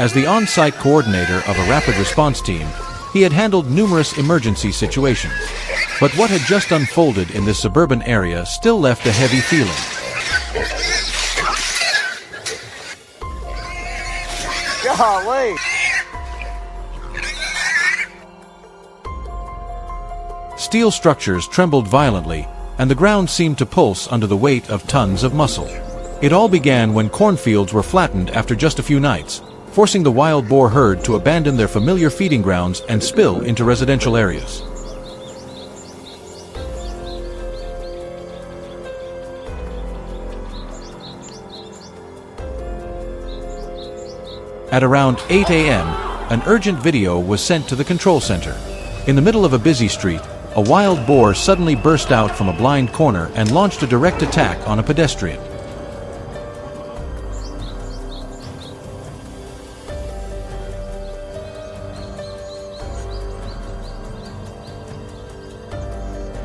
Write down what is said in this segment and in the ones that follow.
As the on-site coordinator of a rapid response team, he had handled numerous emergency situations. But what had just unfolded in this suburban area still left a heavy feeling. Golly! Steel structures trembled violently, and the ground seemed to pulse under the weight of tons of muscle. It all began when cornfields were flattened after just a few nights, forcing the wild boar herd to abandon their familiar feeding grounds and spill into residential areas. At around 8 a.m., an urgent video was sent to the control center. In the middle of a busy street, a wild boar suddenly burst out from a blind corner and launched a direct attack on a pedestrian.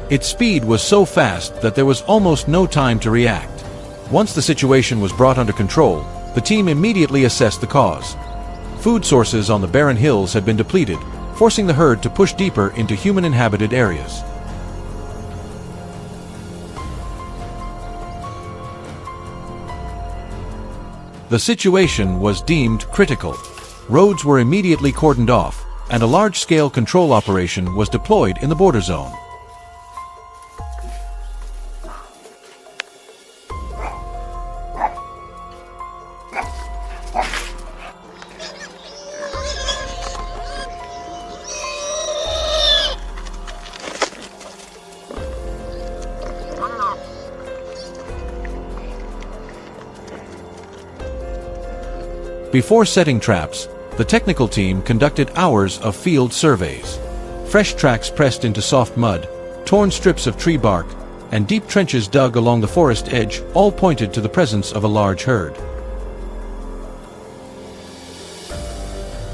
Its speed was so fast that there was almost no time to react. Once the situation was brought under control, the team immediately assessed the cause. Food sources on the barren hills had been depleted, forcing the herd to push deeper into human-inhabited areas. The situation was deemed critical. Roads were immediately cordoned off, and a large-scale control operation was deployed in the border zone. Before setting traps, the technical team conducted hours of field surveys. Fresh tracks pressed into soft mud, torn strips of tree bark, and deep trenches dug along the forest edge all pointed to the presence of a large herd.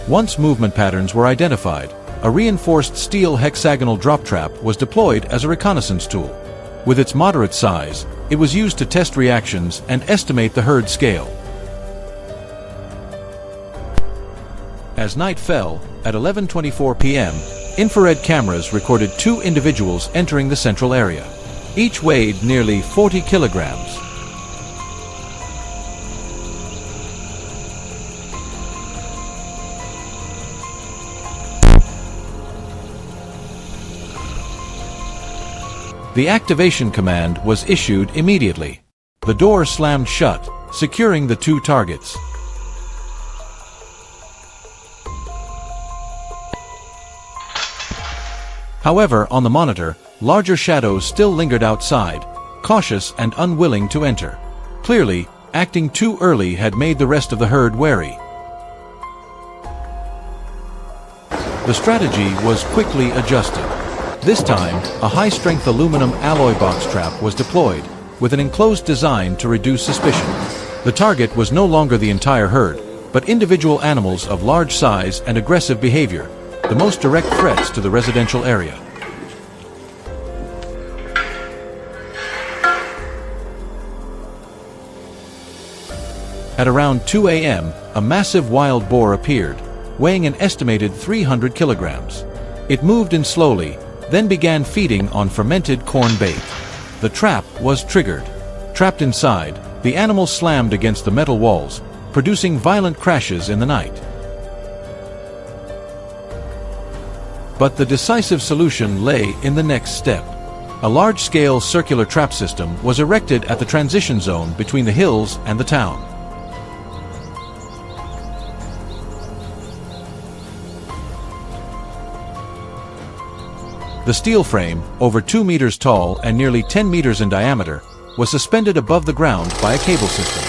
Once movement patterns were identified, a reinforced steel hexagonal drop trap was deployed as a reconnaissance tool. With its moderate size, it was used to test reactions and estimate the herd scale. As night fell, at 11:24 p.m., infrared cameras recorded 2 individuals entering the central area. Each weighed nearly 40 kilograms. The activation command was issued immediately. The door slammed shut, securing the 2 targets. However, on the monitor, larger shadows still lingered outside, cautious and unwilling to enter. Clearly, acting too early had made the rest of the herd wary. The strategy was quickly adjusted. This time, a high-strength aluminum alloy box trap was deployed, with an enclosed design to reduce suspicion. The target was no longer the entire herd, but individual animals of large size and aggressive behavior, the most direct threats to the residential area. At around 2 a.m., a massive wild boar appeared, weighing an estimated 300 kilograms. It moved in slowly, then began feeding on fermented corn bait. The trap was triggered. Trapped inside, the animal slammed against the metal walls, producing violent crashes in the night. But the decisive solution lay in the next step. A large-scale circular trap system was erected at the transition zone between the hills and the town. The steel frame, over 2 meters tall and nearly 10 meters in diameter, was suspended above the ground by a cable system.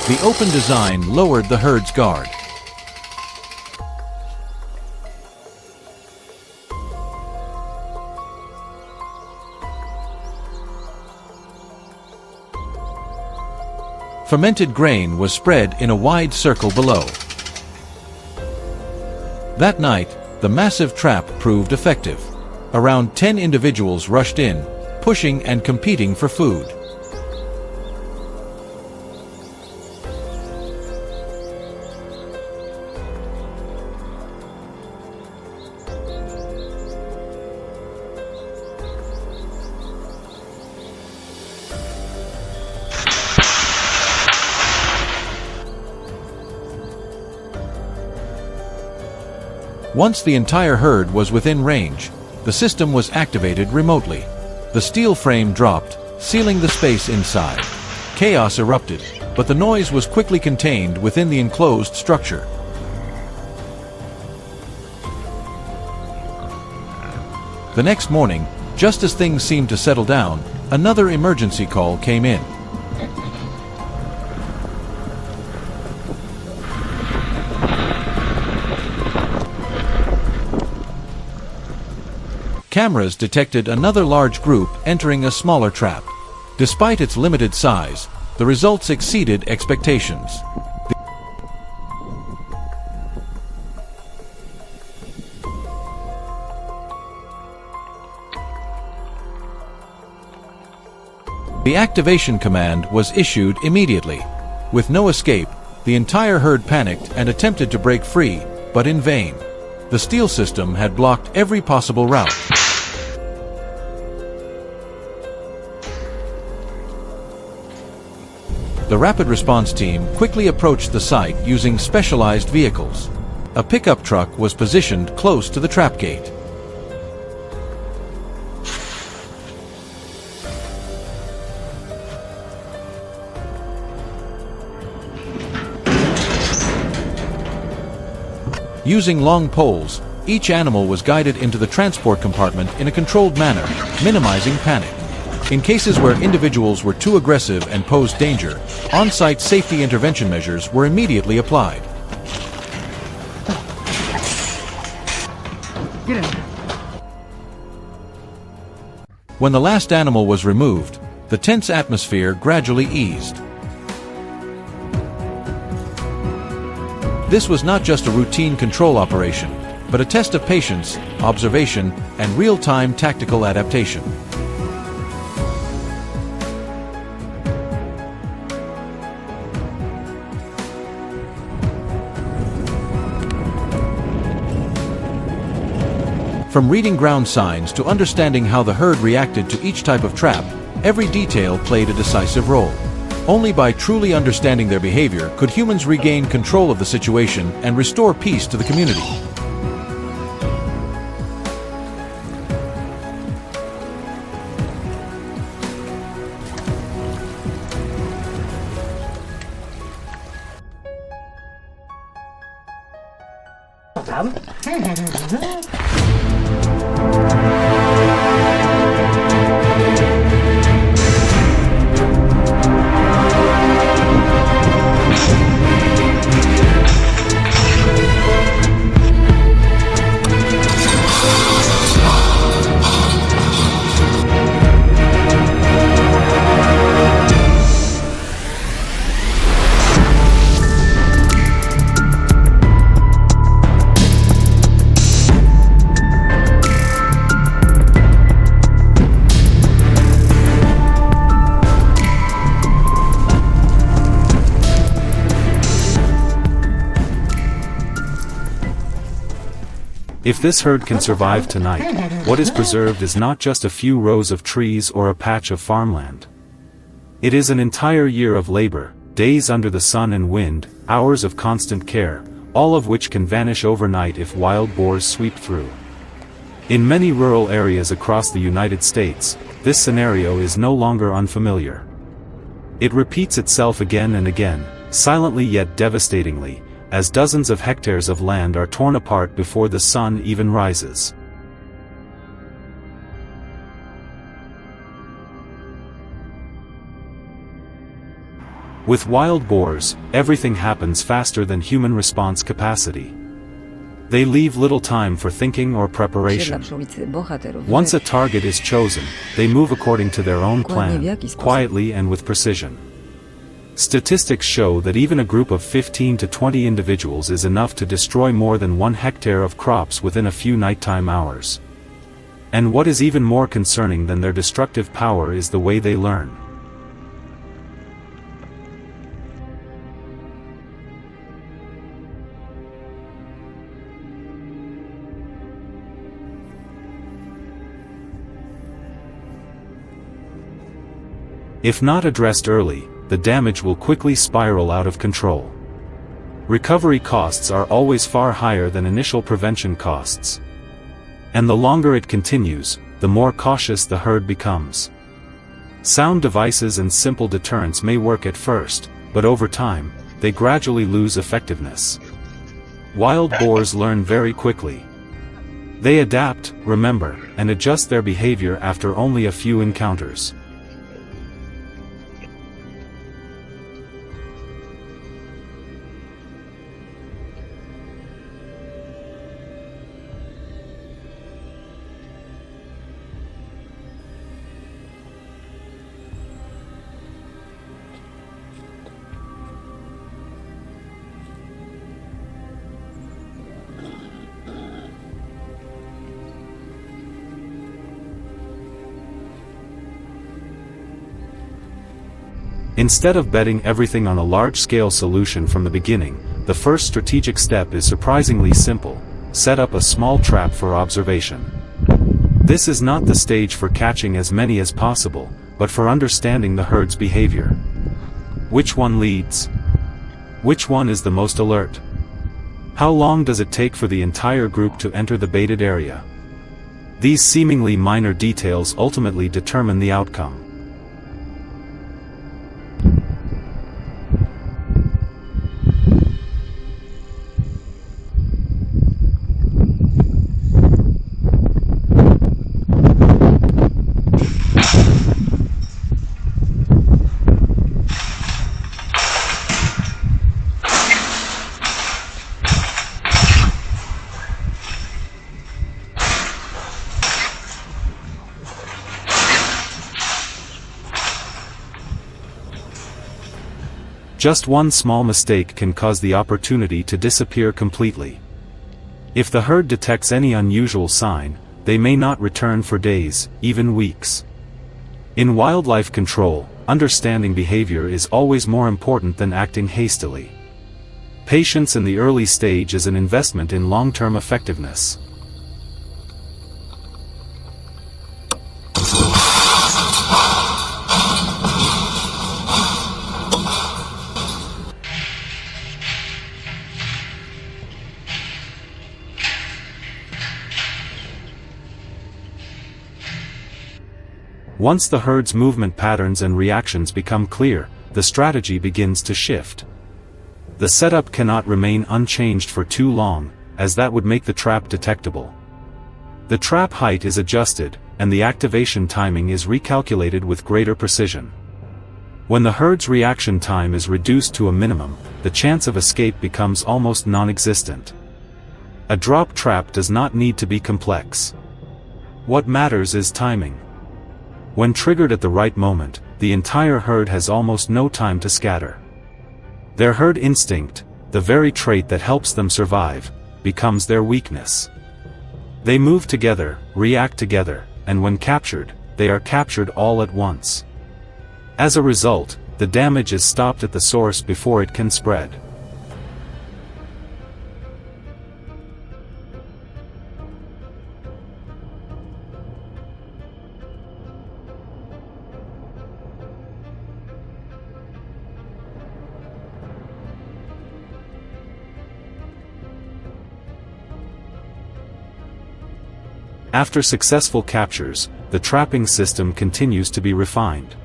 The open design lowered the herd's guard. Fermented grain was spread in a wide circle below. That night, the massive trap proved effective. Around 10 individuals rushed in, pushing and competing for food. Once the entire herd was within range, the system was activated remotely. The steel frame dropped, sealing the space inside. Chaos erupted, but the noise was quickly contained within the enclosed structure. The next morning, just as things seemed to settle down, another emergency call came in. Cameras detected another large group entering a smaller trap. Despite its limited size, the results exceeded expectations. The activation command was issued immediately. With no escape, the entire herd panicked and attempted to break free, but in vain. The steel system had blocked every possible route. The rapid response team quickly approached the site using specialized vehicles. A pickup truck was positioned close to the trap gate. Using long poles, each animal was guided into the transport compartment in a controlled manner, minimizing panic. In cases where individuals were too aggressive and posed danger, on-site safety intervention measures were immediately applied. Get in. When the last animal was removed, the tense atmosphere gradually eased. This was not just a routine control operation, but a test of patience, observation, and real-time tactical adaptation. From reading ground signs to understanding how the herd reacted to each type of trap, every detail played a decisive role. Only by truly understanding their behavior could humans regain control of the situation and restore peace to the community. If this herd can survive tonight, what is preserved is not just a few rows of trees or a patch of farmland. It is an entire year of labor, days under the sun and wind, hours of constant care, all of which can vanish overnight if wild boars sweep through. In many rural areas across the United States, this scenario is no longer unfamiliar. It repeats itself again and again, silently yet devastatingly, as dozens of hectares of land are torn apart before the sun even rises. With wild boars, everything happens faster than human response capacity. They leave little time for thinking or preparation. Once a target is chosen, they move according to their own plan, quietly and with precision. Statistics show that even a group of 15 to 20 individuals is enough to destroy more than 1 hectare of crops within a few nighttime hours. And what is even more concerning than their destructive power is the way they learn. If not addressed early, the damage will quickly spiral out of control. Recovery costs are always far higher than initial prevention costs. And the longer it continues, the more cautious the herd becomes. Sound devices and simple deterrents may work at first, but over time, they gradually lose effectiveness. Wild boars learn very quickly. They adapt, remember, and adjust their behavior after only a few encounters. Instead of betting everything on a large-scale solution from the beginning, the first strategic step is surprisingly simple: set up a small trap for observation. This is not the stage for catching as many as possible, but for understanding the herd's behavior. Which one leads? Which one is the most alert? How long does it take for the entire group to enter the baited area? These seemingly minor details ultimately determine the outcome. Just one small mistake can cause the opportunity to disappear completely. If the herd detects any unusual sign, they may not return for days, even weeks. In wildlife control, understanding behavior is always more important than acting hastily. Patience in the early stage is an investment in long-term effectiveness. Once the herd's movement patterns and reactions become clear, the strategy begins to shift. The setup cannot remain unchanged for too long, as that would make the trap detectable. The trap height is adjusted, and the activation timing is recalculated with greater precision. When the herd's reaction time is reduced to a minimum, the chance of escape becomes almost non-existent. A drop trap does not need to be complex. What matters is timing. When triggered at the right moment, the entire herd has almost no time to scatter. Their herd instinct, the very trait that helps them survive, becomes their weakness. They move together, react together, and when captured, they are captured all at once. As a result, the damage is stopped at the source before it can spread. After successful captures, the trapping system continues to be refined.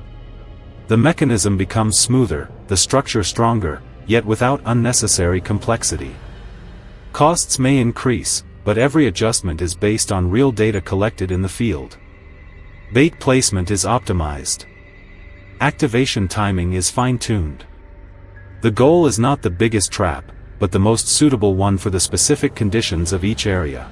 The mechanism becomes smoother, the structure stronger, yet without unnecessary complexity. Costs may increase, but every adjustment is based on real data collected in the field. Bait placement is optimized. Activation timing is fine-tuned. The goal is not the biggest trap, but the most suitable one for the specific conditions of each area.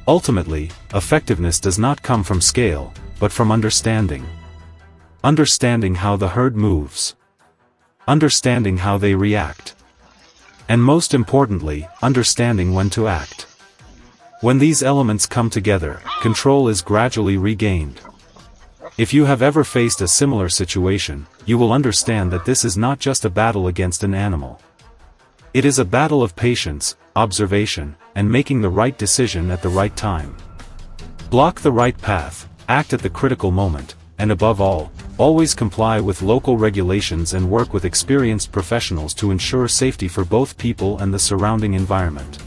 Ultimately, effectiveness does not come from scale, but from understanding. Understanding how the herd moves. Understanding how they react. And most importantly, understanding when to act. When these elements come together, control is gradually regained. If you have ever faced a similar situation, you will understand that this is not just a battle against an animal. It is a battle of patience, observation, and making the right decision at the right time. Block the right path, act at the critical moment, and above all, always comply with local regulations and work with experienced professionals to ensure safety for both people and the surrounding environment.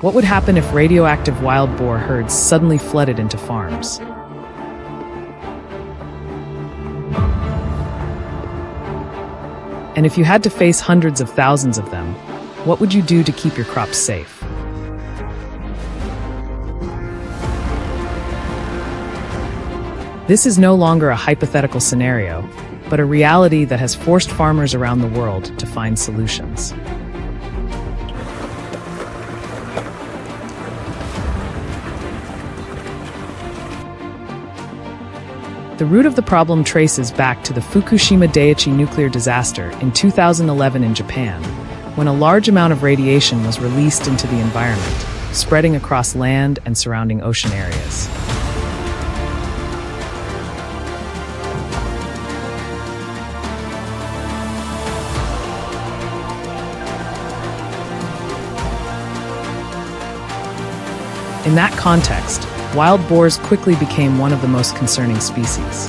What would happen if radioactive wild boar herds suddenly flooded into farms? And if you had to face hundreds of thousands of them, what would you do to keep your crops safe? This is no longer a hypothetical scenario, but a reality that has forced farmers around the world to find solutions. The root of the problem traces back to the Fukushima Daiichi nuclear disaster in 2011 in Japan, when a large amount of radiation was released into the environment, spreading across land and surrounding ocean areas. In that context, wild boars quickly became one of the most concerning species.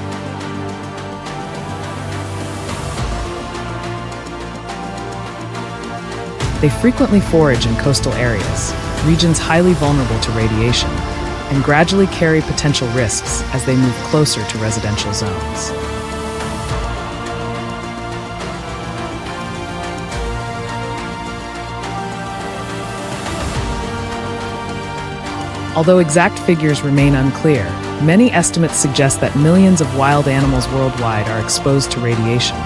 They frequently forage in coastal areas, regions highly vulnerable to radiation, and gradually carry potential risks as they move closer to residential zones. Although exact figures remain unclear, many estimates suggest that millions of wild animals worldwide are exposed to radiation,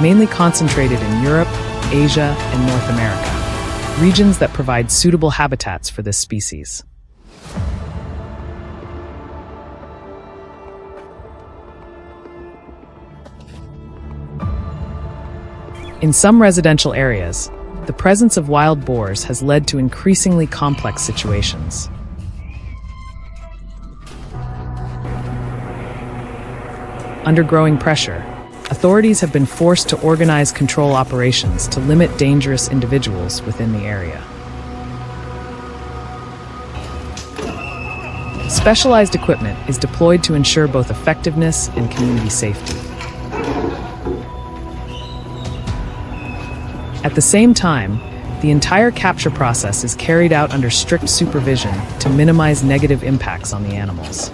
mainly concentrated in Europe, Asia, and North America, regions that provide suitable habitats for this species. In some residential areas, the presence of wild boars has led to increasingly complex situations. Under growing pressure, authorities have been forced to organize control operations to limit dangerous individuals within the area. Specialized equipment is deployed to ensure both effectiveness and community safety. At the same time, the entire capture process is carried out under strict supervision to minimize negative impacts on the animals.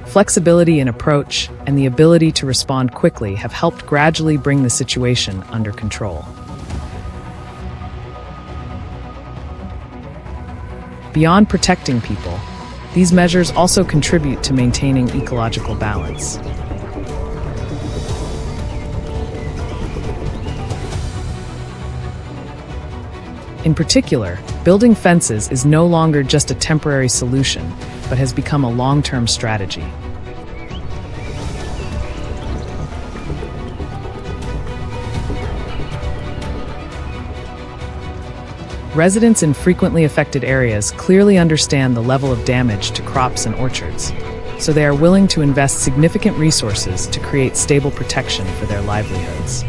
Flexibility in approach and the ability to respond quickly have helped gradually bring the situation under control. Beyond protecting people, these measures also contribute to maintaining ecological balance. In particular, building fences is no longer just a temporary solution, but has become a long-term strategy. Residents in frequently affected areas clearly understand the level of damage to crops and orchards, so they are willing to invest significant resources to create stable protection for their livelihoods.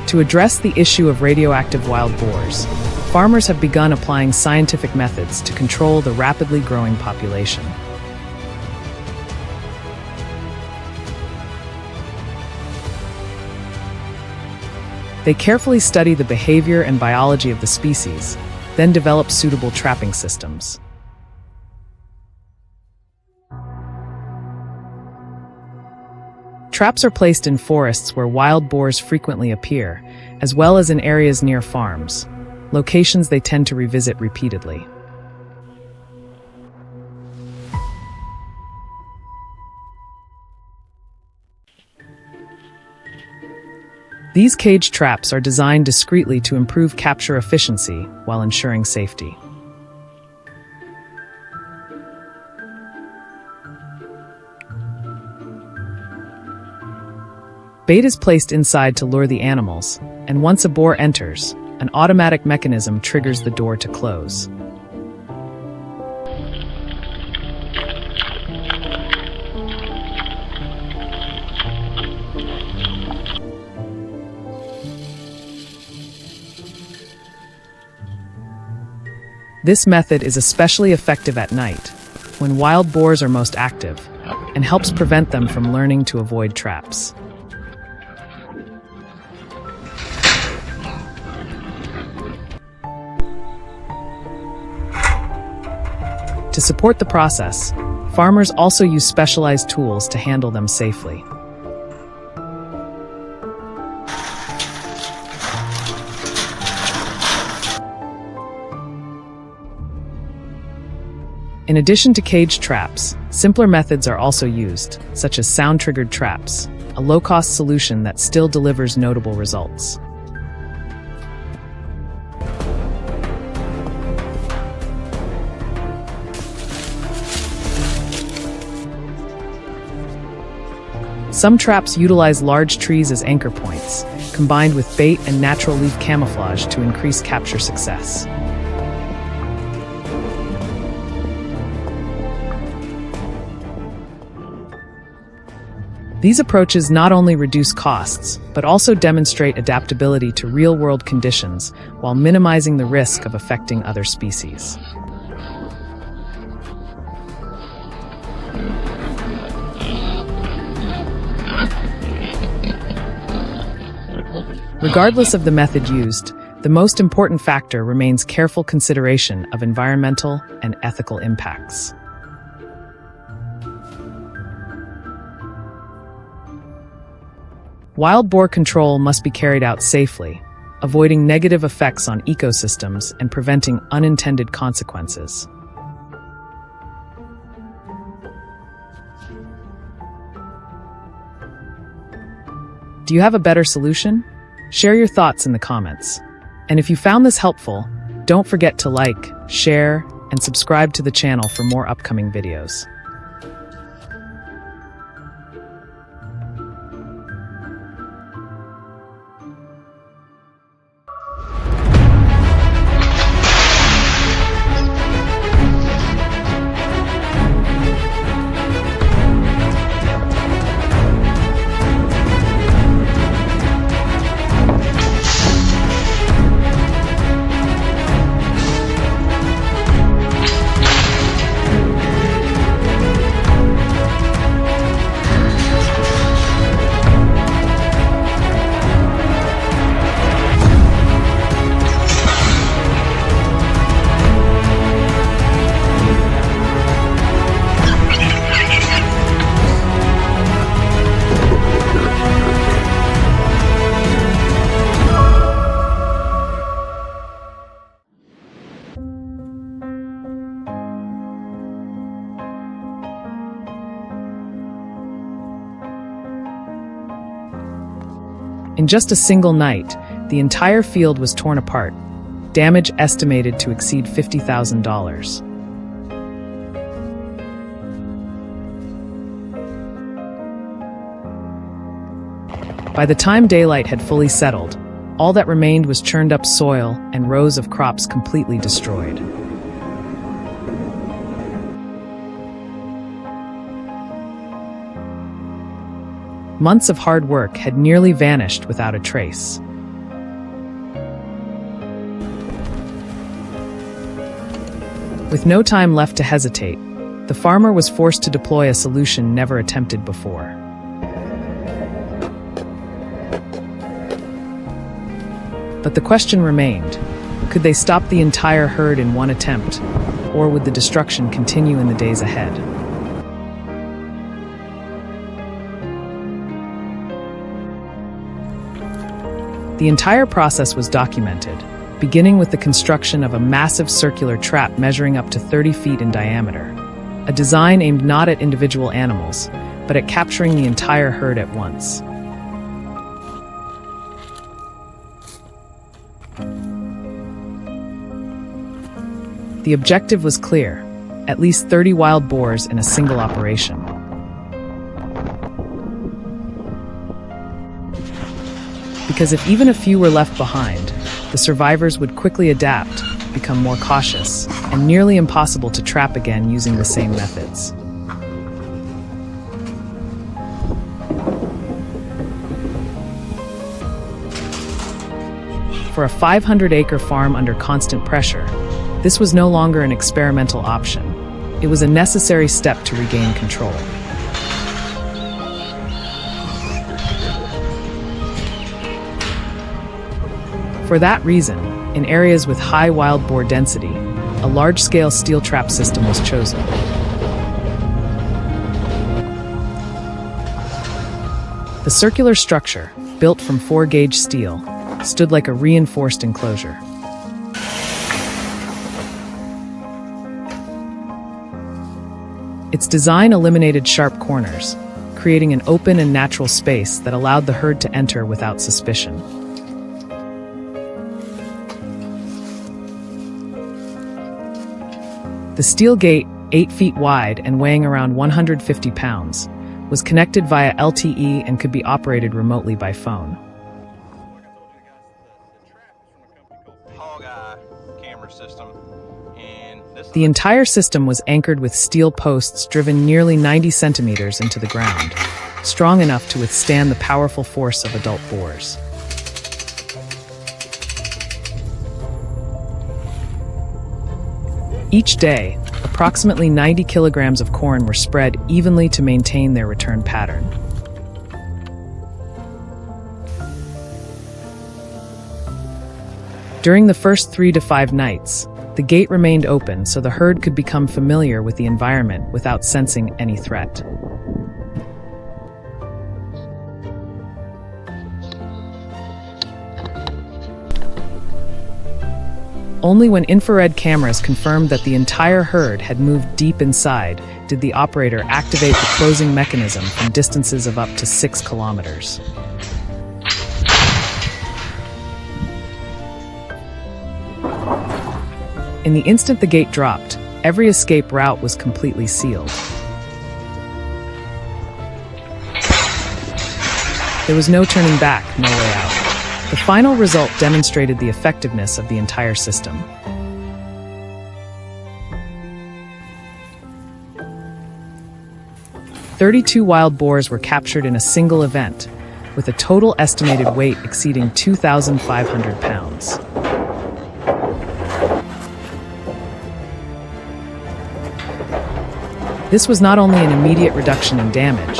To address the issue of radioactive wild boars, farmers have begun applying scientific methods to control the rapidly growing population. They carefully study the behavior and biology of the species, then develop suitable trapping systems. Traps are placed in forests where wild boars frequently appear, as well as in areas near farms, locations they tend to revisit repeatedly. These cage traps are designed discreetly to improve capture efficiency while ensuring safety. Bait is placed inside to lure the animals, and once a boar enters, an automatic mechanism triggers the door to close. This method is especially effective at night, when wild boars are most active, and helps prevent them from learning to avoid traps. To support the process, farmers also use specialized tools to handle them safely. In addition to cage traps, simpler methods are also used, such as sound-triggered traps, a low-cost solution that still delivers notable results. Some traps utilize large trees as anchor points, combined with bait and natural leaf camouflage to increase capture success. These approaches not only reduce costs, but also demonstrate adaptability to real-world conditions while minimizing the risk of affecting other species. Regardless of the method used, The most important factor remains careful consideration of environmental and ethical impacts. Wild boar control must be carried out safely, avoiding negative effects on ecosystems and preventing unintended consequences. Do you have a better solution? Share your thoughts in the comments. And if you found this helpful, don't forget to like, share, and subscribe to the channel for more upcoming videos. In just a single night, the entire field was torn apart, damage estimated to exceed $50,000. By the time daylight had fully settled, all that remained was churned up soil and rows of crops completely destroyed. Months of hard work had nearly vanished without a trace. With no time left to hesitate, the farmer was forced to deploy a solution never attempted before. But the question remained, could they stop the entire herd in one attempt, or would the destruction continue in the days ahead? The entire process was documented, beginning with the construction of a massive circular trap measuring up to 30 feet in diameter, a design aimed not at individual animals, but at capturing the entire herd at once. The objective was clear, at least 30 wild boars in a single operation. Because if even a few were left behind, the survivors would quickly adapt, become more cautious, and nearly impossible to trap again using the same methods. For a 500-acre farm under constant pressure, this was no longer an experimental option. It was a necessary step to regain control. For that reason, in areas with high wild boar density, a large-scale steel trap system was chosen. The circular structure, built from 4-gauge steel, stood like a reinforced enclosure. Its design eliminated sharp corners, creating an open and natural space that allowed the herd to enter without suspicion. The steel gate, 8 feet wide and weighing around 150 pounds, was connected via LTE and could be operated remotely by phone. The entire system was anchored with steel posts driven nearly 90 centimeters into the ground, strong enough to withstand the powerful force of adult boars. Each day, approximately 90 kilograms of corn were spread evenly to maintain their return pattern. During the first 3 to 5 nights, the gate remained open so the herd could become familiar with the environment without sensing any threat. Only when infrared cameras confirmed that the entire herd had moved deep inside did the operator activate the closing mechanism from distances of up to 6 kilometers. In the instant the gate dropped, every escape route was completely sealed. There was no turning back, no way out. The final result demonstrated the effectiveness of the entire system. "32 wild boars were captured in a single event, with a total estimated weight exceeding 2,500 pounds. This was not only an immediate reduction in damage,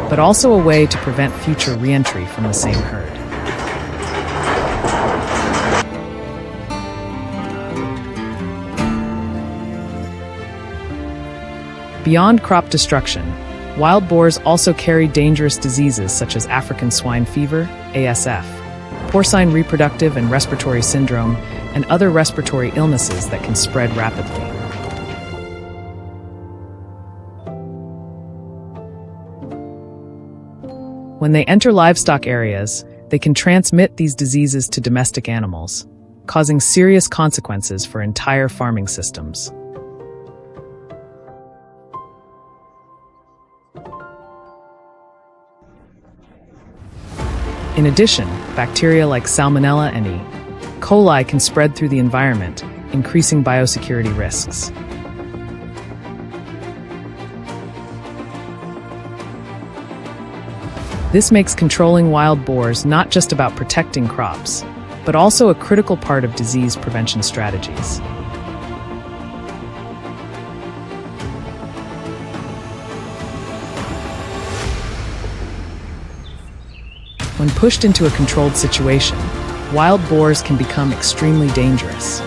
but also a way to prevent future re-entry from the same herd. Beyond crop destruction, wild boars also carry dangerous diseases such as African swine fever, ASF, porcine reproductive and respiratory syndrome, and other respiratory illnesses that can spread rapidly. When they enter livestock areas, they can transmit these diseases to domestic animals, causing serious consequences for entire farming systems. In addition, bacteria like Salmonella and E. coli can spread through the environment, increasing biosecurity risks. This makes controlling wild boars not just about protecting crops, but also a critical part of disease prevention strategies. When pushed into a controlled situation, wild boars can become extremely dangerous.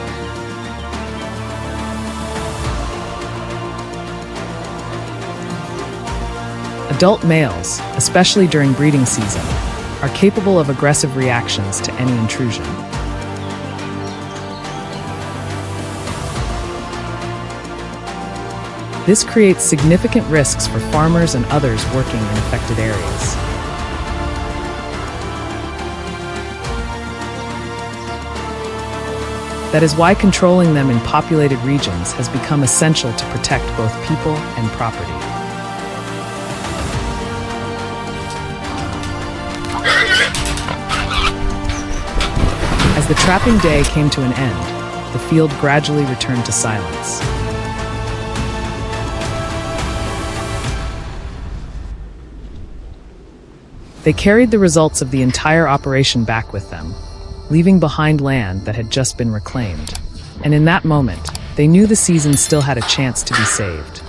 Adult males, especially during breeding season, are capable of aggressive reactions to any intrusion. This creates significant risks for farmers and others working in affected areas. That is why controlling them in populated regions has become essential to protect both people and property. As the trapping day came to an end, the field gradually returned to silence. They carried the results of the entire operation back with them, leaving behind land that had just been reclaimed. And in that moment, they knew the season still had a chance to be saved.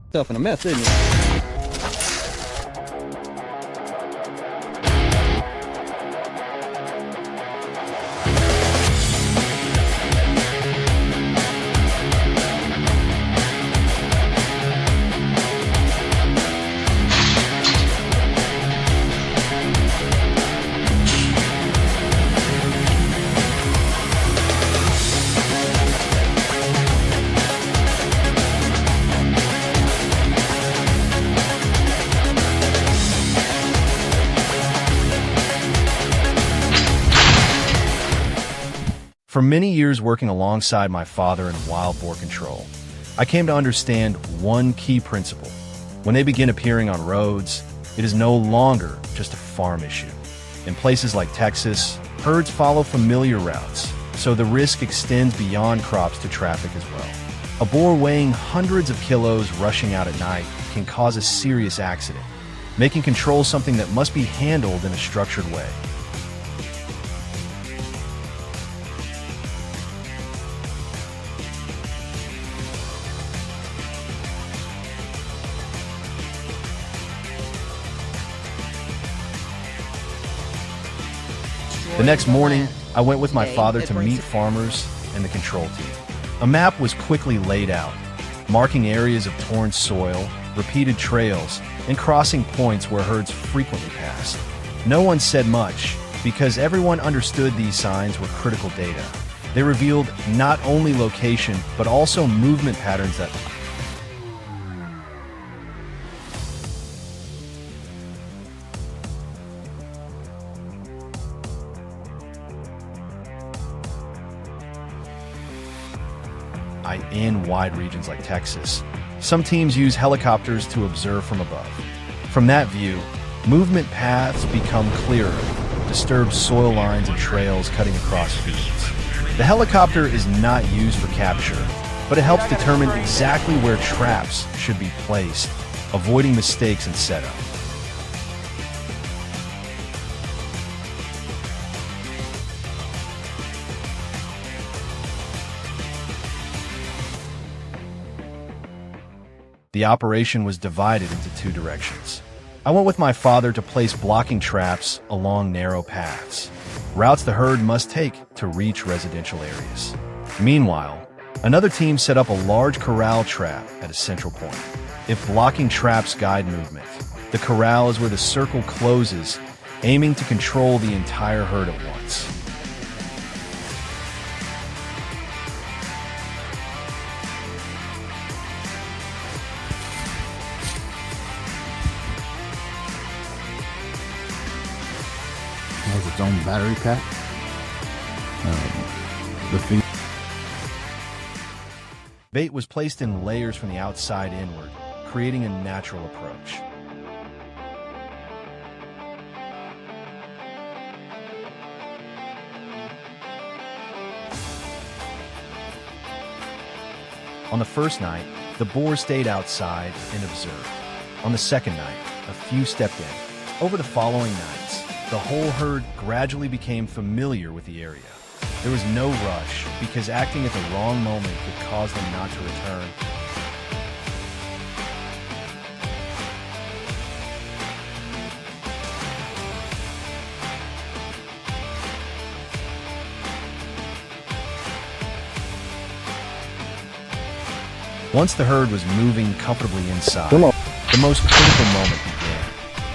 Stuff in a mess, isn't it? For many years working alongside my father in wild boar control, I came to understand one key principle. When they begin appearing on roads, it is no longer just a farm issue. In places like Texas, herds follow familiar routes, so the risk extends beyond crops to traffic as well. A boar weighing hundreds of kilos rushing out at night can cause a serious accident, making control something that must be handled in a structured way. The next morning, I went with my father to meet farmers and the control team. A map was quickly laid out, marking areas of torn soil, repeated trails, and crossing points where herds frequently passed. No one said much, because everyone understood these signs were critical data. They revealed not only location, but also movement patterns that in wide regions like Texas. Some teams use helicopters to observe from above. From that view, movement paths become clearer, disturbed soil lines and trails cutting across fields. The helicopter is not used for capture, but it helps determine exactly where traps should be placed, avoiding mistakes in setup. The operation was divided into two directions. I went with my father to place blocking traps along narrow paths, routes the herd must take to reach residential areas. Meanwhile, another team set up a large corral trap at a central point. If blocking traps guide movement, the corral is where the circle closes, aiming to control the entire herd at once. Has its own battery pack. The feed. Bait was placed in layers from the outside inward, creating a natural approach. On the first night, the boar stayed outside and observed. On the second night, a few stepped in. Over the following nights, the whole herd gradually became familiar with the area. There was no rush, because acting at the wrong moment could cause them not to return. Once the herd was moving comfortably inside, the most critical moment began.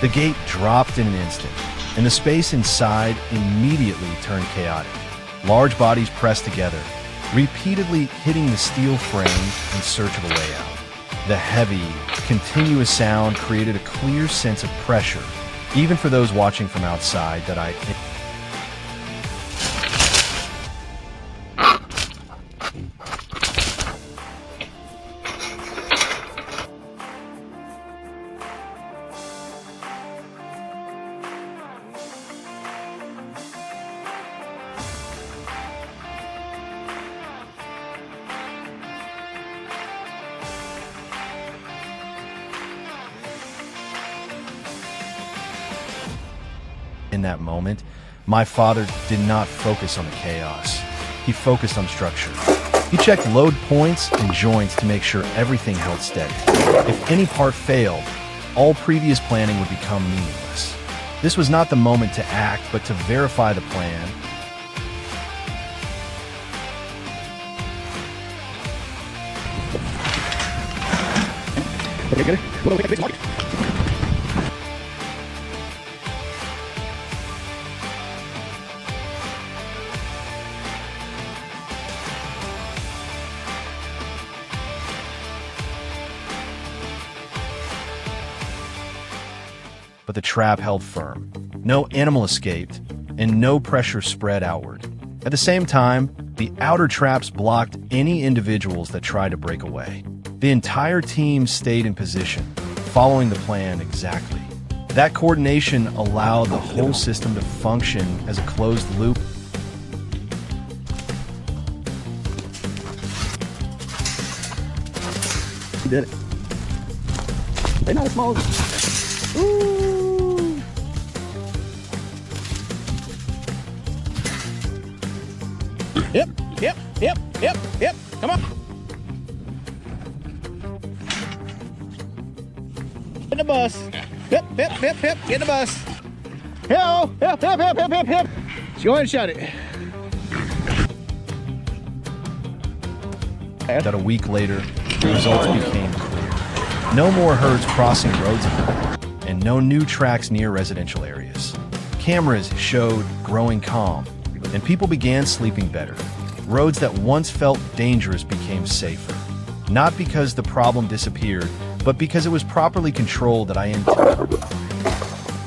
The gate dropped in an instant, and the space inside immediately turned chaotic. Large bodies pressed together, repeatedly hitting the steel frame in search of a way out. The heavy, continuous sound created a clear sense of pressure, even for those watching from outside that I... In that moment, my father did not focus on the chaos. He focused on structure. He checked load points and joints to make sure everything held steady. If any part failed, all previous planning would become meaningless. This was not the moment to act, but to verify the plan. But the trap held firm. No animal escaped, and no pressure spread outward. At the same time, the outer traps blocked any individuals that tried to break away. The entire team stayed in position, following the plan exactly. That coordination allowed the whole system to function as a closed loop. You did it. They're not as small as... Ooh. Yep. Come on. Get the bus. Yep. Get the bus. Hip. Go ahead and shut it. About a week later, the results became clear. No more herds crossing roads anymore, and no new tracks near residential areas. Cameras showed growing calm, and people began sleeping better. Roads that once felt dangerous became safer. Not because the problem disappeared, but because it was properly controlled at IN.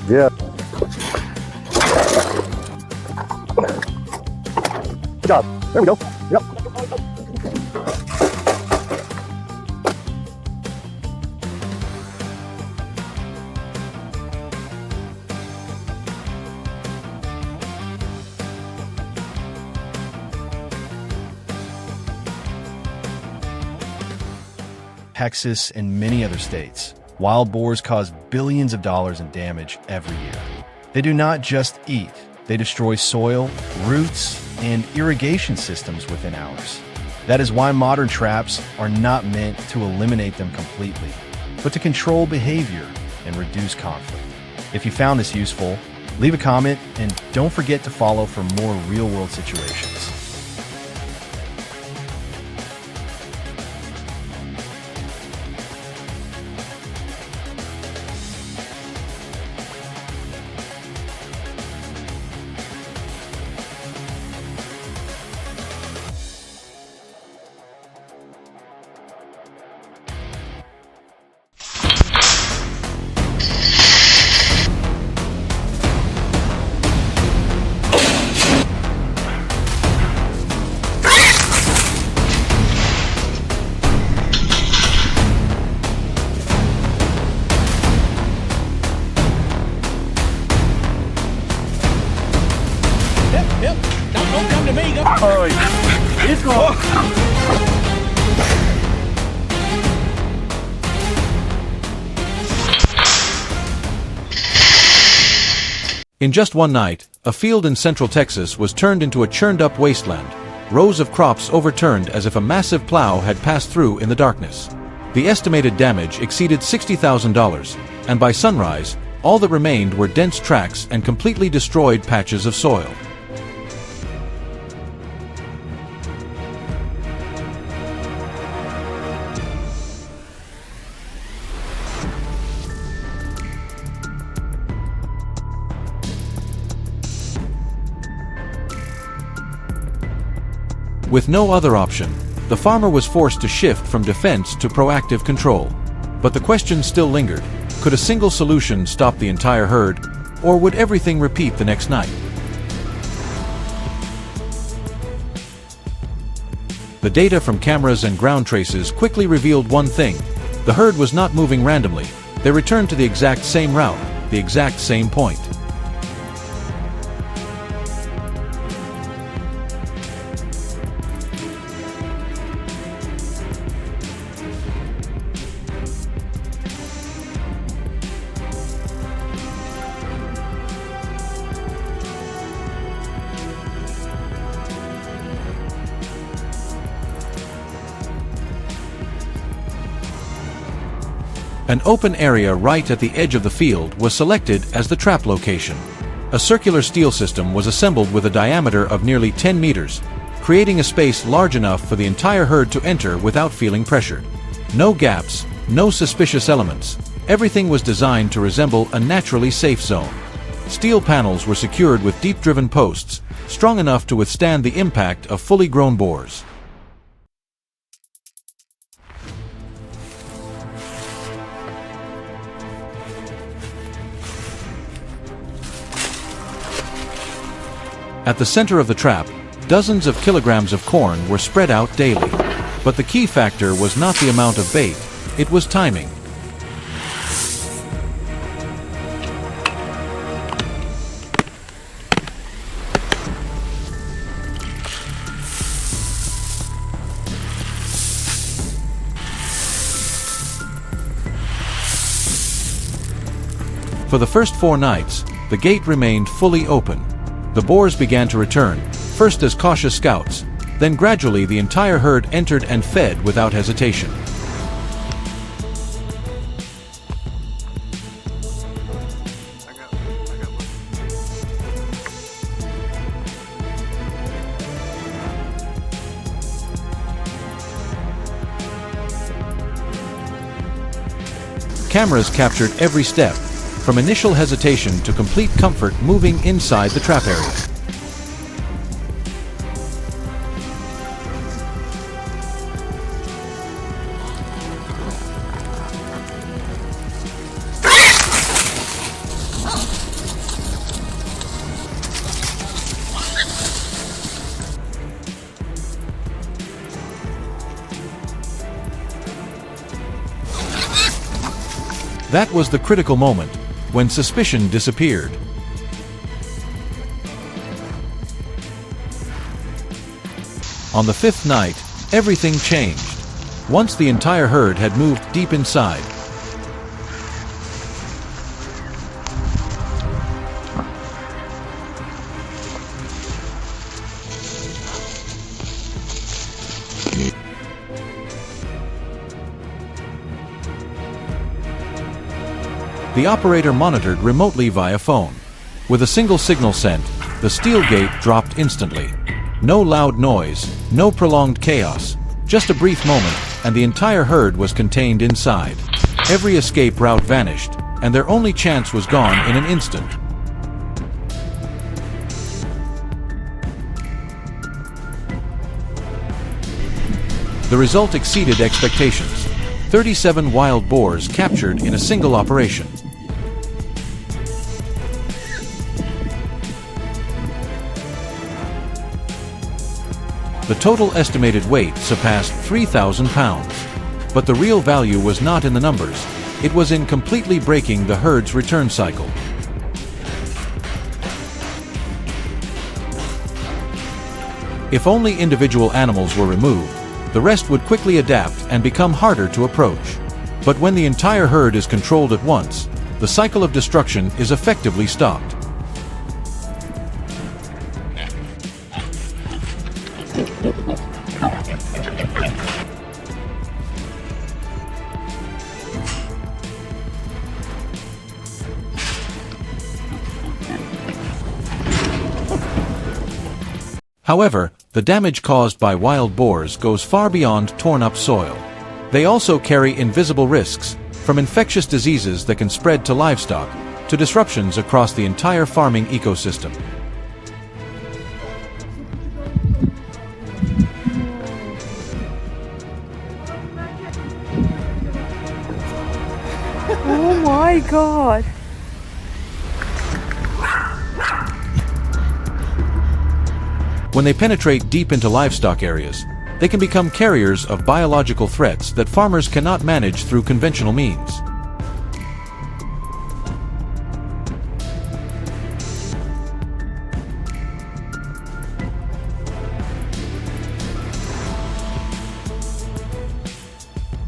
Yeah. Good job. There we go. Yep. Texas, and many other states, wild boars cause billions of dollars in damage every year. They do not just eat, they destroy soil, roots, and irrigation systems within hours. That is why modern traps are not meant to eliminate them completely, but to control behavior and reduce conflict. If you found this useful, leave a comment and don't forget to follow for more real-world situations. Don't come to me. It's going. In just one night, a field in central Texas was turned into a churned-up wasteland, rows of crops overturned as if a massive plow had passed through in the darkness. The estimated damage exceeded $60,000, and by sunrise, all that remained were dense tracks and completely destroyed patches of soil. With no other option, the farmer was forced to shift from defense to proactive control. But the question still lingered: could a single solution stop the entire herd, or would everything repeat the next night? The data from cameras and ground traces quickly revealed one thing: the herd was not moving randomly. They returned to the exact same route, the exact same point. An open area right at the edge of the field was selected as the trap location. A circular steel system was assembled with a diameter of nearly 10 meters, creating a space large enough for the entire herd to enter without feeling pressured. No gaps, no suspicious elements. Everything was designed to resemble a naturally safe zone. Steel panels were secured with deep-driven posts, strong enough to withstand the impact of fully grown boars. At the center of the trap, dozens of kilograms of corn were spread out daily. But the key factor was not the amount of bait, it was timing. For the first 4 nights, the gate remained fully open. The boars began to return, first as cautious scouts, then gradually the entire herd entered and fed without hesitation. Cameras captured every step, from initial hesitation to complete comfort moving inside the trap area. That was the critical moment, when suspicion disappeared. On the fifth night, everything changed. Once the entire herd had moved deep inside, the operator monitored remotely via phone. With a single signal sent, the steel gate dropped instantly. No loud noise, no prolonged chaos, just a brief moment, and the entire herd was contained inside. Every escape route vanished, and their only chance was gone in an instant. The result exceeded expectations. 37 wild boars captured in a single operation. The total estimated weight surpassed 3,000 pounds. But the real value was not in the numbers, it was in completely breaking the herd's return cycle. If only individual animals were removed, the rest would quickly adapt and become harder to approach. But when the entire herd is controlled at once, the cycle of destruction is effectively stopped. However, the damage caused by wild boars goes far beyond torn-up soil. They also carry invisible risks, from infectious diseases that can spread to livestock, to disruptions across the entire farming ecosystem. Oh my God! When they penetrate deep into livestock areas, they can become carriers of biological threats that farmers cannot manage through conventional means.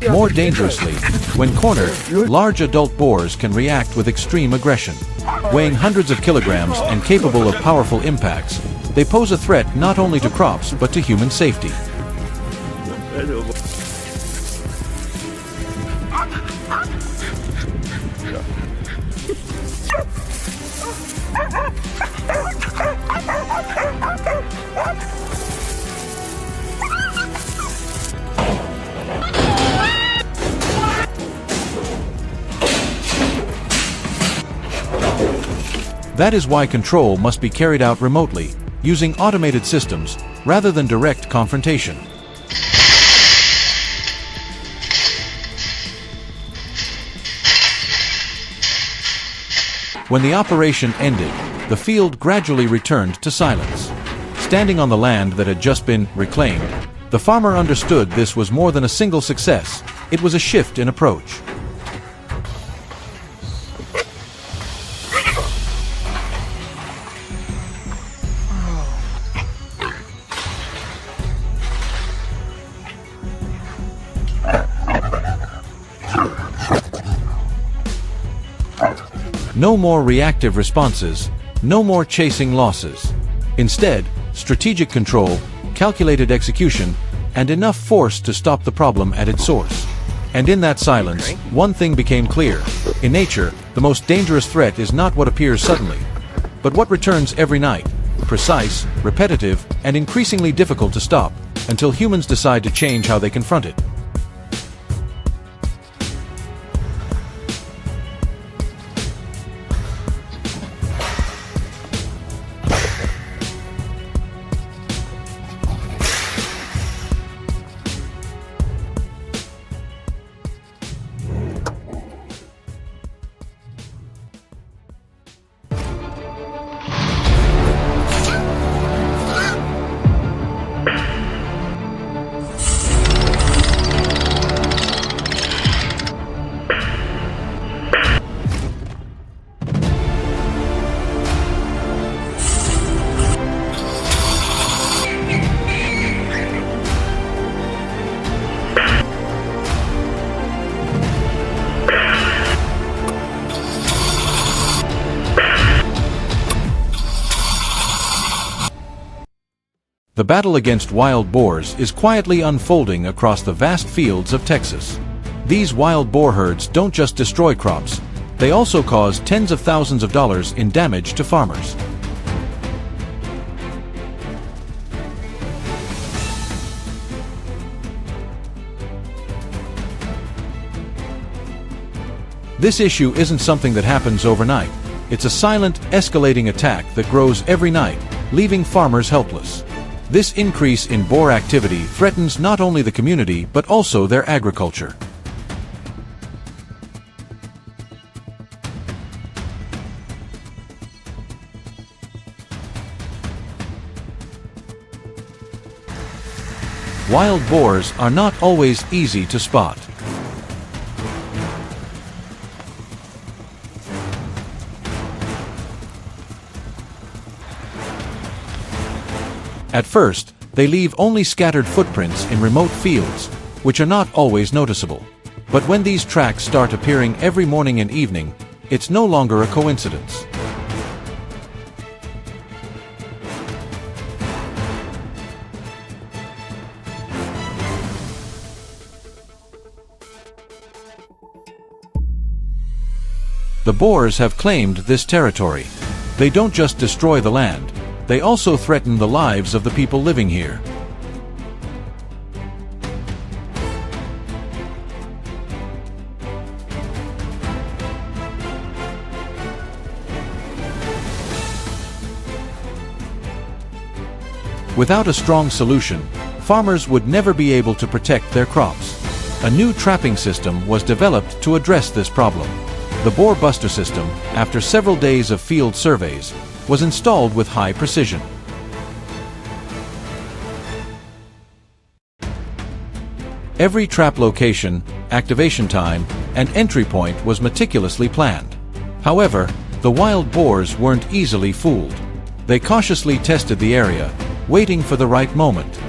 More dangerously, when cornered, large adult boars can react with extreme aggression. Weighing hundreds of kilograms and capable of powerful impacts, they pose a threat not only to crops but to human safety. That is why control must be carried out remotely, using automated systems, rather than direct confrontation. When the operation ended, the field gradually returned to silence. Standing on the land that had just been reclaimed, the farmer understood this was more than a single success, it was a shift in approach. No more reactive responses, no more chasing losses. Instead, strategic control, calculated execution, and enough force to stop the problem at its source. And in that silence, one thing became clear. In nature, the most dangerous threat is not what appears suddenly, but what returns every night, precise, repetitive, and increasingly difficult to stop, until humans decide to change how they confront it. The battle against wild boars is quietly unfolding across the vast fields of Texas. These wild boar herds don't just destroy crops, they also cause tens of thousands of dollars in damage to farmers. This issue isn't something that happens overnight. It's a silent, escalating attack that grows every night, leaving farmers helpless. This increase in boar activity threatens not only the community but also their agriculture. Wild boars are not always easy to spot. At first, they leave only scattered footprints in remote fields, which are not always noticeable. But when these tracks start appearing every morning and evening, it's no longer a coincidence. The boars have claimed this territory. They don't just destroy the land, they also threaten the lives of the people living here. Without a strong solution, farmers would never be able to protect their crops. A new trapping system was developed to address this problem. The Boar Buster system, after several days of field surveys, was installed with high precision. Every trap location, activation time, and entry point was meticulously planned. However, the wild boars weren't easily fooled. They cautiously tested the area, waiting for the right moment.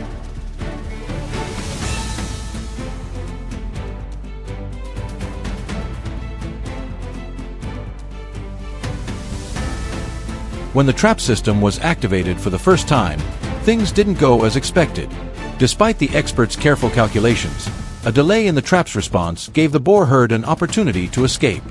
When the trap system was activated for the first time, things didn't go as expected. Despite the experts' careful calculations, a delay in the trap's response gave the boar herd an opportunity to escape.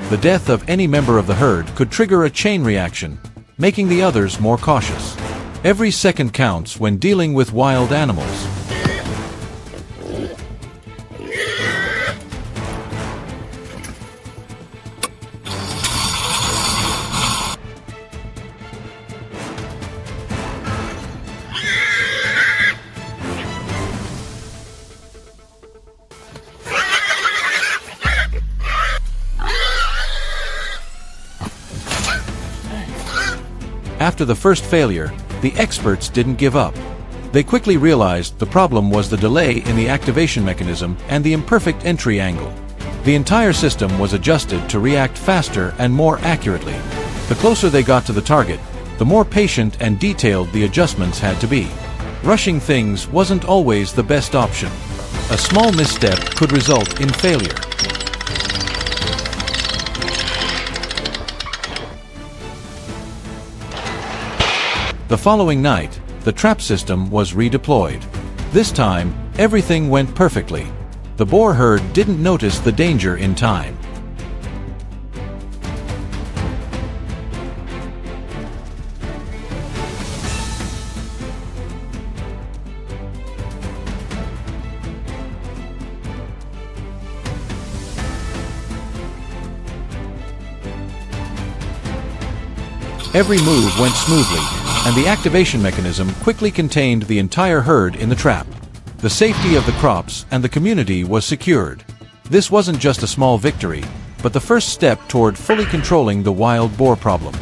The death of any member of the herd could trigger a chain reaction, making the others more cautious. Every second counts when dealing with wild animals. After the first failure, the experts didn't give up. They quickly realized the problem was the delay in the activation mechanism and the imperfect entry angle. The entire system was adjusted to react faster and more accurately. The closer they got to the target, the more patient and detailed the adjustments had to be. Rushing things wasn't always the best option. A small misstep could result in failure. The following night, the trap system was redeployed. This time, everything went perfectly. The boar herd didn't notice the danger in time. Every move went smoothly, and the activation mechanism quickly contained the entire herd in the trap. The safety of the crops and the community was secured. This wasn't just a small victory, but the first step toward fully controlling the wild boar problem.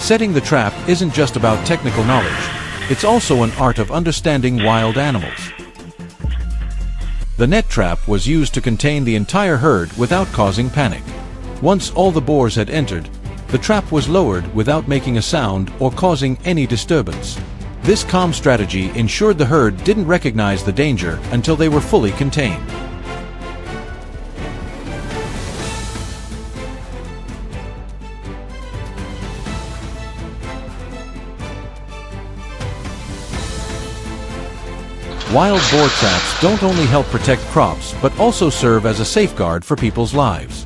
Setting the trap isn't just about technical knowledge, it's also an art of understanding wild animals. The net trap was used to contain the entire herd without causing panic. Once all the boars had entered, the trap was lowered without making a sound or causing any disturbance. This calm strategy ensured the herd didn't recognize the danger until they were fully contained. Wild boar traps don't only help protect crops but also serve as a safeguard for people's lives.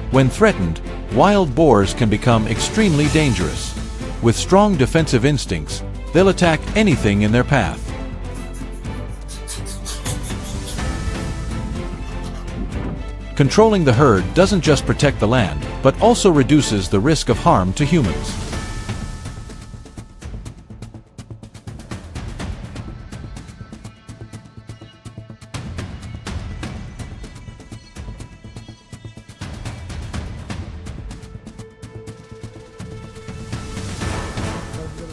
When threatened, wild boars can become extremely dangerous. With strong defensive instincts, they'll attack anything in their path. Controlling the herd doesn't just protect the land, but also reduces the risk of harm to humans.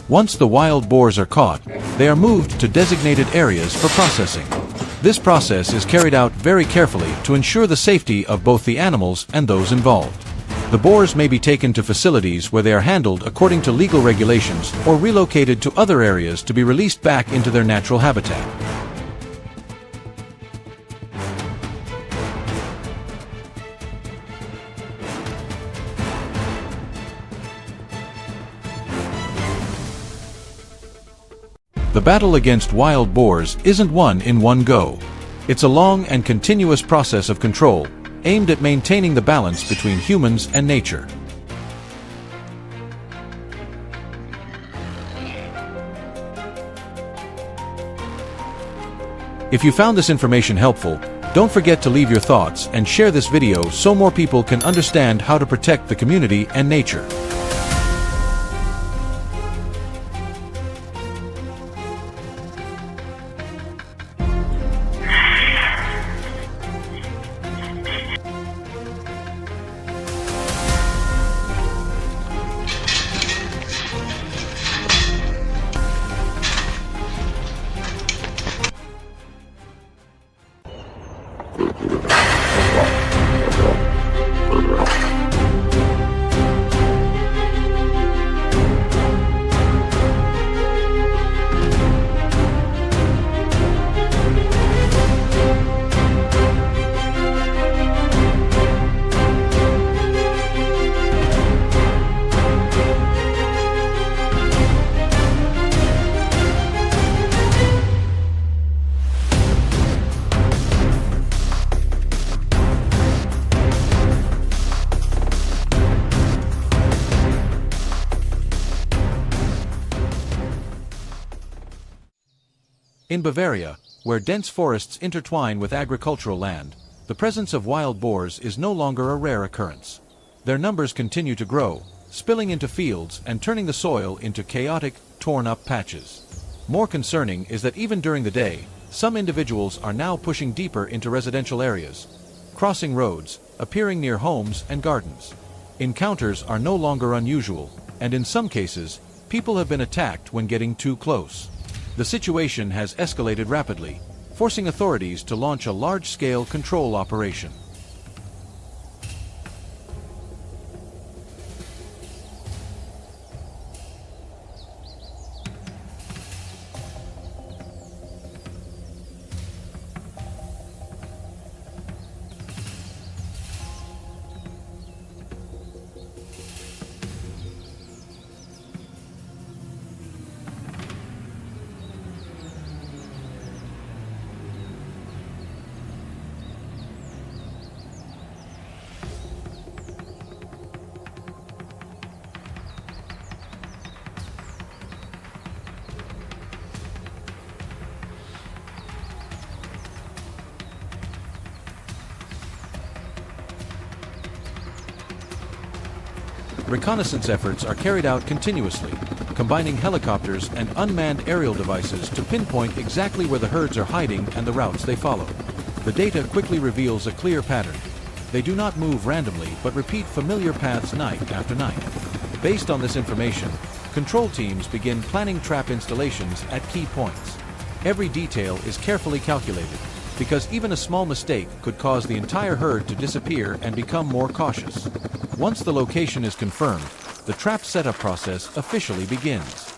Once the wild boars are caught, they are moved to designated areas for processing. This process is carried out very carefully to ensure the safety of both the animals and those involved. The boars may be taken to facilities where they are handled according to legal regulations or relocated to other areas to be released back into their natural habitat. The battle against wild boars isn't won in one go. It's a long and continuous process of control, aimed at maintaining the balance between humans and nature. If you found this information helpful, don't forget to leave your thoughts and share this video so more people can understand how to protect the community and nature. In Bavaria, where dense forests intertwine with agricultural land, the presence of wild boars is no longer a rare occurrence. Their numbers continue to grow, spilling into fields and turning the soil into chaotic, torn-up patches. More concerning is that even during the day, some individuals are now pushing deeper into residential areas, crossing roads, appearing near homes and gardens. Encounters are no longer unusual, and in some cases, people have been attacked when getting too close. The situation has escalated rapidly, forcing authorities to launch a large-scale control operation. Reconnaissance efforts are carried out continuously, combining helicopters and unmanned aerial devices to pinpoint exactly where the herds are hiding and the routes they follow. The data quickly reveals a clear pattern. They do not move randomly but repeat familiar paths night after night. Based on this information, control teams begin planning trap installations at key points. Every detail is carefully calculated, because even a small mistake could cause the entire herd to disappear and become more cautious. Once the location is confirmed, the trap setup process officially begins.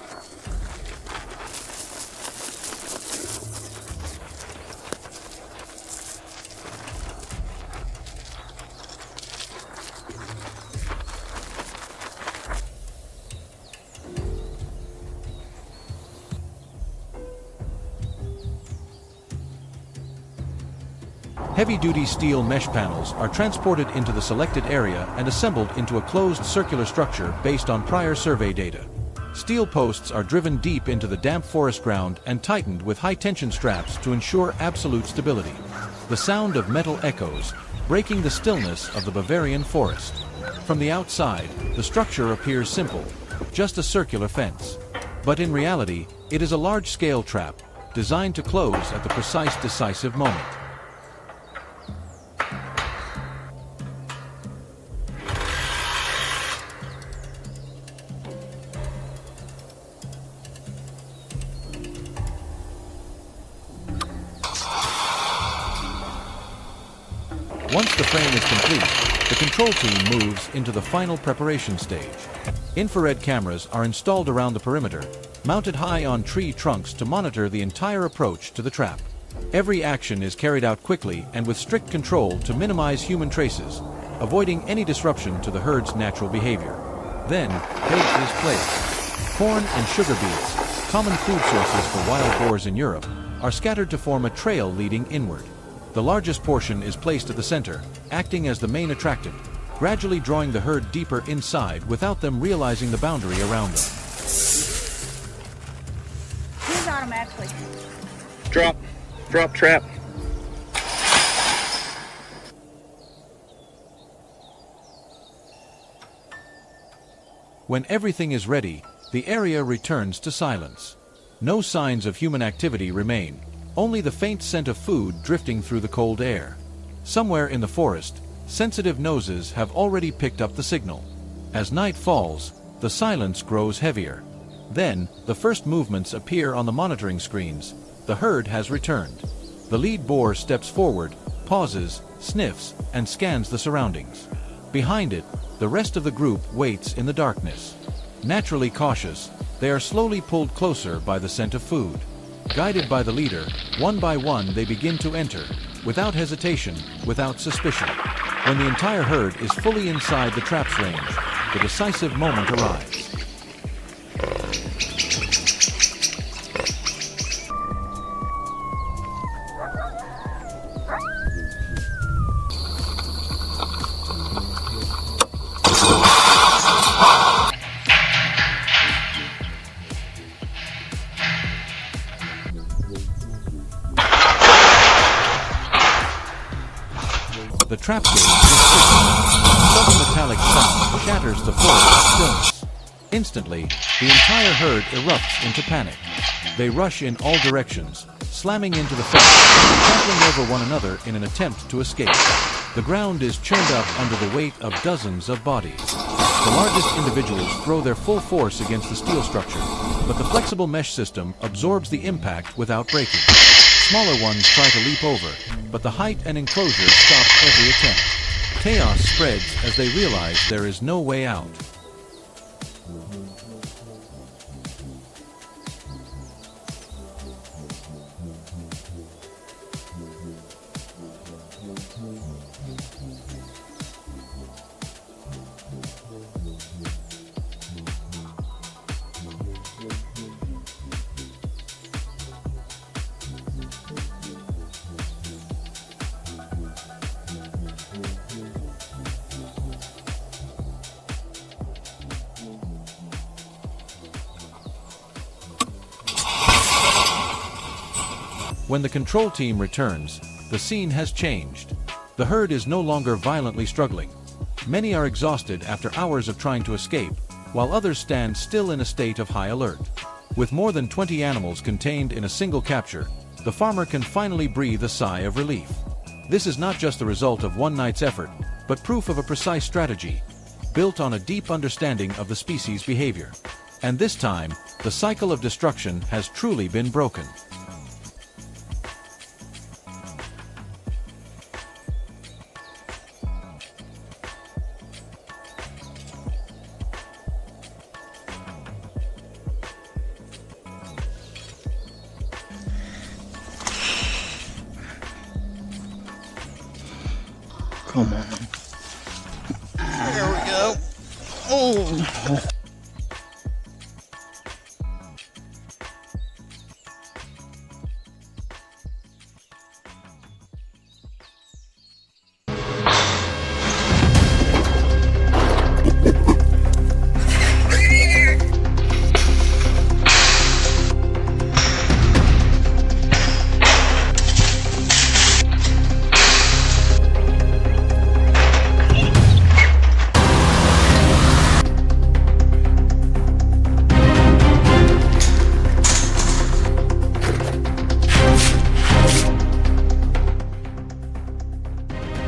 Heavy-duty steel mesh panels are transported into the selected area and assembled into a closed circular structure based on prior survey data. Steel posts are driven deep into the damp forest ground and tightened with high-tension straps to ensure absolute stability. The sound of metal echoes, breaking the stillness of the Bavarian forest. From the outside, the structure appears simple, just a circular fence. But in reality, it is a large-scale trap, designed to close at the precise decisive moment. Once the frame is complete, the control team moves into the final preparation stage. Infrared cameras are installed around the perimeter, mounted high on tree trunks to monitor the entire approach to the trap. Every action is carried out quickly and with strict control to minimize human traces, avoiding any disruption to the herd's natural behavior. Then, bait is placed. Corn and sugar beets, common food sources for wild boars in Europe, are scattered to form a trail leading inward. The largest portion is placed at the center, acting as the main attractant, gradually drawing the herd deeper inside without them realizing the boundary around them. He's automatically. Drop trap. When everything is ready, the area returns to silence. No signs of human activity remain, only the faint scent of food drifting through the cold air. Somewhere in the forest, sensitive noses have already picked up the signal. As night falls, the silence grows heavier. Then, the first movements appear on the monitoring screens. The herd has returned. The lead boar steps forward, pauses, sniffs, and scans the surroundings. Behind it, the rest of the group waits in the darkness. Naturally cautious, they are slowly pulled closer by the scent of food. Guided by the leader, one by one they begin to enter, without hesitation, without suspicion. When the entire herd is fully inside the trap's range, the decisive moment arrives. The trap gauge is triggered. A sudden metallic sound shatters the forest stillness. Instantly, the entire herd erupts into panic. They rush in all directions, slamming into the fence, trampling over one another in an attempt to escape. The ground is churned up under the weight of dozens of bodies. The largest individuals throw their full force against the steel structure, but the flexible mesh system absorbs the impact without breaking. Smaller ones try to leap over, but the height and enclosure stop every attempt. Chaos spreads as they realize there is no way out. When the control team returns, the scene has changed. The herd is no longer violently struggling. Many are exhausted after hours of trying to escape, while others stand still in a state of high alert. With more than 20 animals contained in a single capture, the farmer can finally breathe a sigh of relief. This is not just the result of one night's effort, but proof of a precise strategy, built on a deep understanding of the species' behavior. And this time, the cycle of destruction has truly been broken. Come on. There we go. Oh.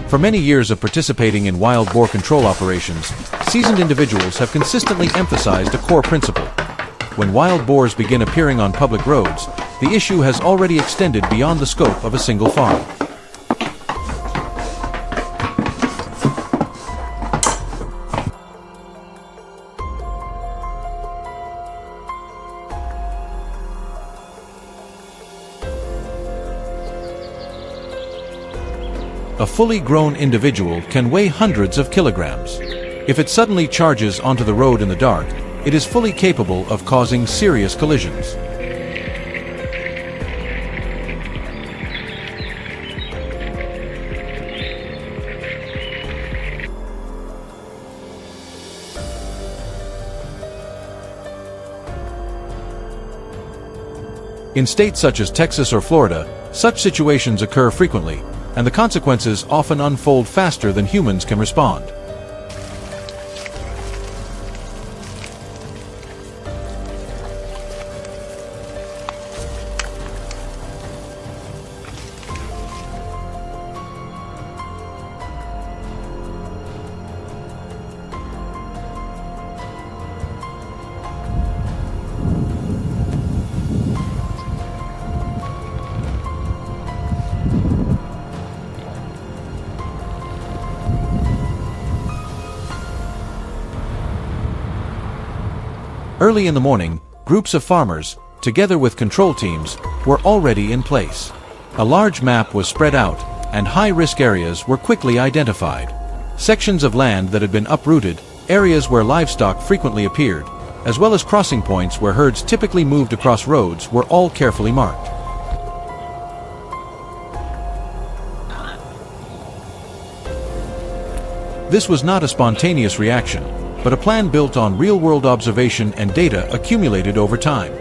For many years of participating in wild boar control operations, seasoned individuals have consistently emphasized a core principle. When wild boars begin appearing on public roads, the issue has already extended beyond the scope of a single farm. A fully grown individual can weigh hundreds of kilograms. If it suddenly charges onto the road in the dark, it is fully capable of causing serious collisions. In states such as Texas or Florida, such situations occur frequently, and the consequences often unfold faster than humans can respond. Early in the morning, groups of farmers, together with control teams, were already in place. A large map was spread out, and high-risk areas were quickly identified. Sections of land that had been uprooted, areas where livestock frequently appeared, as well as crossing points where herds typically moved across roads were all carefully marked. This was not a spontaneous reaction, but a plan built on real-world observation and data accumulated over time.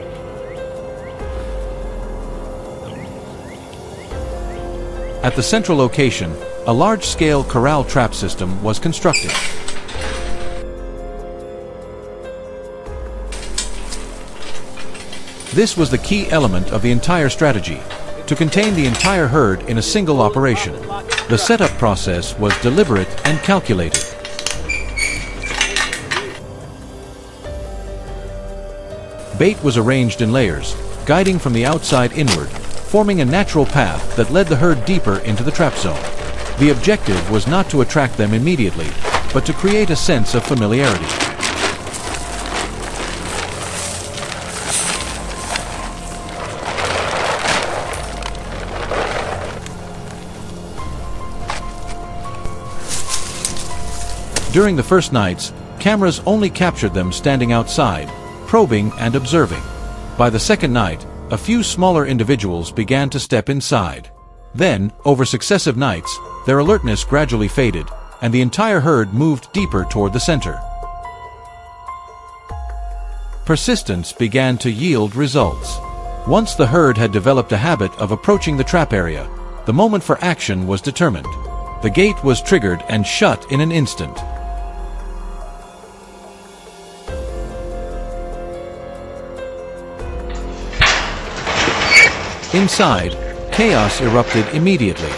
At the central location, a large-scale corral trap system was constructed. This was the key element of the entire strategy, to contain the entire herd in a single operation. The setup process was deliberate and calculated. Bait was arranged in layers, guiding from the outside inward, forming a natural path that led the herd deeper into the trap zone. The objective was not to attract them immediately, but to create a sense of familiarity. During the first nights, cameras only captured them standing outside, probing and observing. By the second night, a few smaller individuals began to step inside. Then, over successive nights, their alertness gradually faded, and the entire herd moved deeper toward the center. Persistence began to yield results. Once the herd had developed a habit of approaching the trap area, the moment for action was determined. The gate was triggered and shut in an instant. Inside, chaos erupted immediately.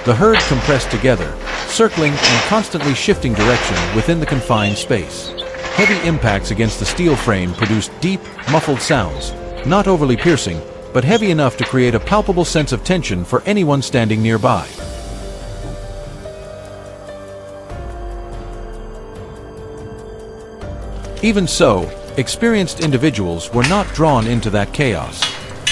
The herd compressed together, circling and constantly shifting direction within the confined space. Heavy impacts against the steel frame produced deep, muffled sounds, not overly piercing, but heavy enough to create a palpable sense of tension for anyone standing nearby. Even so, experienced individuals were not drawn into that chaos.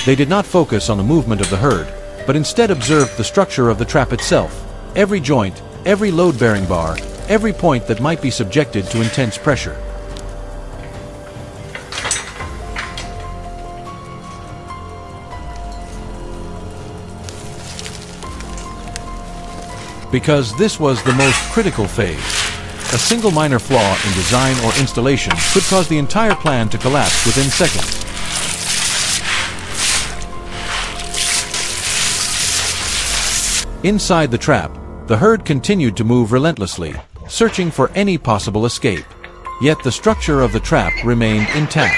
They did not focus on the movement of the herd, but instead observed the structure of the trap itself, every joint, every load-bearing bar, every point that might be subjected to intense pressure. Because this was the most critical phase. A single minor flaw in design or installation could cause the entire plan to collapse within seconds. Inside the trap, the herd continued to move relentlessly, searching for any possible escape. Yet the structure of the trap remained intact.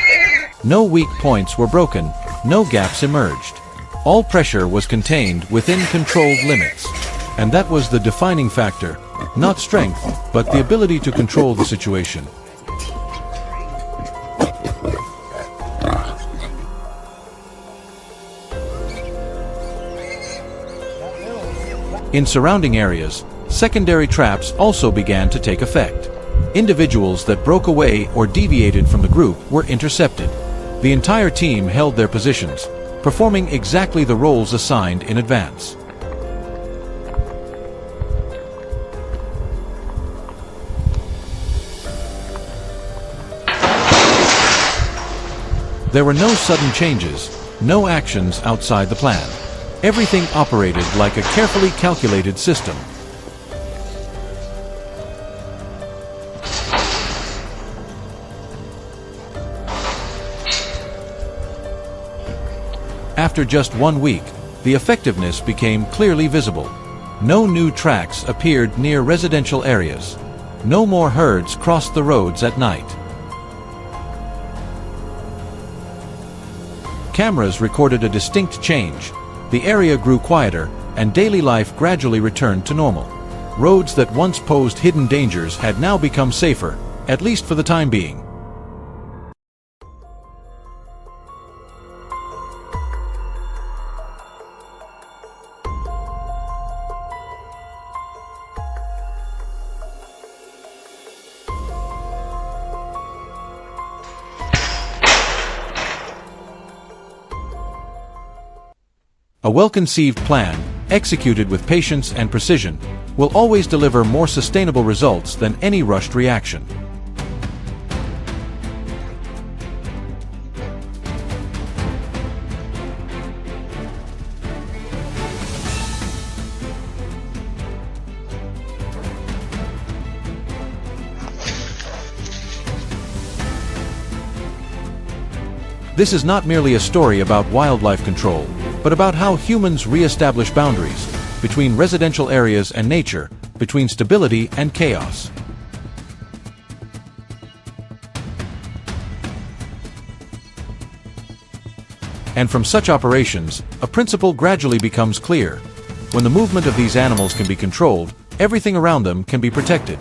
No weak points were broken, no gaps emerged. All pressure was contained within controlled limits. And that was the defining factor, not strength, but the ability to control the situation. In surrounding areas, secondary traps also began to take effect. Individuals that broke away or deviated from the group were intercepted. The entire team held their positions, performing exactly the roles assigned in advance. There were no sudden changes, no actions outside the plan. Everything operated like a carefully calculated system. After just 1 week, the effectiveness became clearly visible. No new tracks appeared near residential areas. No more herds crossed the roads at night. Cameras recorded a distinct change. The area grew quieter, and daily life gradually returned to normal. Roads that once posed hidden dangers had now become safer, at least for the time being. A well-conceived plan, executed with patience and precision, will always deliver more sustainable results than any rushed reaction. This is not merely a story about wildlife control, but about how humans re-establish boundaries between residential areas and nature, between stability and chaos. And from such operations, a principle gradually becomes clear. When the movement of these animals can be controlled, everything around them can be protected.